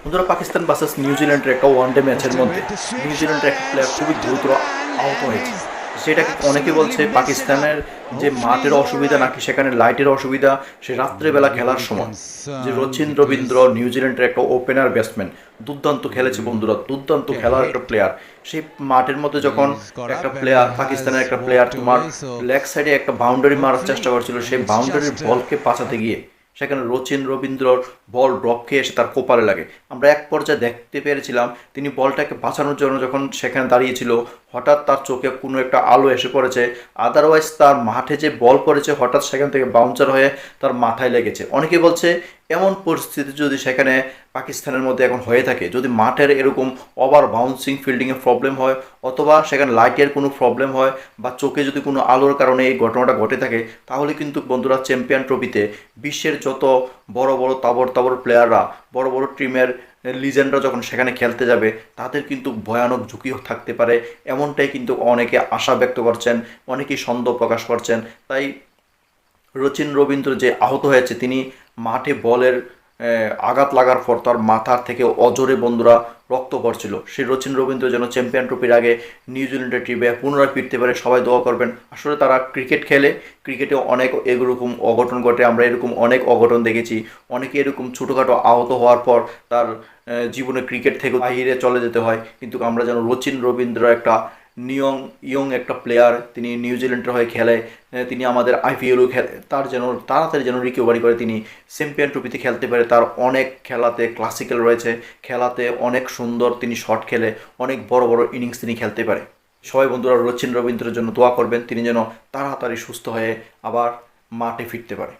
বন্ধুরা, পাকিস্তান ভার্সেস নিউজিল্যান্ডের একটা ওয়ানডে ম্যাচের মধ্যে নিউজিল্যান্ডের একটা প্লেয়ার খুবই গুরুতর আহত হয়েছে। সেটাকে অনেকে বলছে পাকিস্তানের যে মাঠের অসুবিধা নাকি সেখানে লাইটের অসুবিধা। সে রাত্রেবেলা খেলার সময় যে রচিন রবীন্দ্র নিউজিল্যান্ডের একটা ওপেনার ব্যাটসম্যান, দুর্দান্ত খেলেছে বন্ধুরা, দুর্দান্ত খেলার একটা প্লেয়ার। সেই মাঠের মধ্যে যখন একটা প্লেয়ার, পাকিস্তানের একটা প্লেয়ার তোমার লেগ সাইডে একটা বাউন্ডারি মারার চেষ্টা করছিল, সেই বাউন্ডারির বলকে বাঁচাতে গিয়ে সেখানে রচিন রবীন্দ্রর বল ড্রপ খেয়ে এসে তার কোপালে লাগে। আমরা এক পর্যায়ে দেখতে পেরেছিলাম তিনি বলটাকে বাঁচানোর জন্য যখন সেখানে দাঁড়িয়েছিল, হঠাৎ তার চোখে কোনো একটা আলো এসে পড়েছে। আদারওয়াইজ তার মাঠে যে বল পড়েছে হঠাৎ সেখান থেকে বাউন্সার হয়ে তার মাথায় লেগেছে। অনেকে বলছে এমন পরিস্থিতি যদি সেখানে পাকিস্তানের মধ্যে এখন হয়ে থাকে, যদি মাঠের এরকম ওভার বাউন্সিং ফিল্ডিংয়ের প্রবলেম হয়, অথবা সেখানে লাইটের কোনো প্রবলেম হয়, বা চোখে যদি কোনো আলোর কারণে এই ঘটনাটা ঘটে থাকে, তাহলে কিন্তু বন্ধুরা চ্যাম্পিয়ন ট্রফিতে বিশ্বের যত বড় বড় তাবড় তাবড় প্লেয়াররা, বড় বড় টিমের লিজেন্ডরা যখন সেখানে খেলতে যাবে, তাদের কিন্তু ভয়ানক ঝুঁকিও থাকতে পারে। এমনটাই কিন্তু অনেকে আশা ব্যক্ত করছেন, অনেকেই সন্দেহ প্রকাশ করছেন। তাই রচিন রবীন্দ্র যে আহত হয়েছে, তিনি মাঠে বলের আঘাত লাগার পর তার মাথার থেকে অজরে বন্ধুরা রক্ত পড়ছিল। সেই রচিন রবীন্দ্র যেন চ্যাম্পিয়ন ট্রফির আগে নিউজিল্যান্ডের টিমে পুনরায় ফিরতে পারে, সবাই দোয়া করবেন। আসলে তারা ক্রিকেট খেলে, ক্রিকেটে অনেক এরকম অঘটন ঘটে, আমরা এরকম অনেক অঘটন দেখেছি। অনেকে এরকম ছোটোখাটো আহত হওয়ার পর তার জীবনে ক্রিকেট থেকে বাইরে চলে যেতে হয়, কিন্তু আমরা যেন রচিন রবীন্দ্র একটা ইয়ং একটা প্লেয়ার, তিনি নিউজিল্যান্ডের হয়ে খেলে, তিনি আমাদের আইপিএলও খেলে, তার যেন তাড়াতাড়ি যেন রিকভারি করে তিনি চ্যাম্পিয়ন ট্রফিতে খেলতে পারে। তার অনেক খেলাতে ক্লাসিক্যাল রয়েছে, খেলাতে অনেক সুন্দর তিনি শট খেলে, অনেক বড় বড় ইনিংস তিনি খেলতে পারে। সবাই বন্ধুরা রচিন রবীন্দ্রের জন্য দোয়া করবেন, তিনি যেন তাড়াতাড়ি সুস্থ হয়ে আবার মাঠে ফিরতে পারে।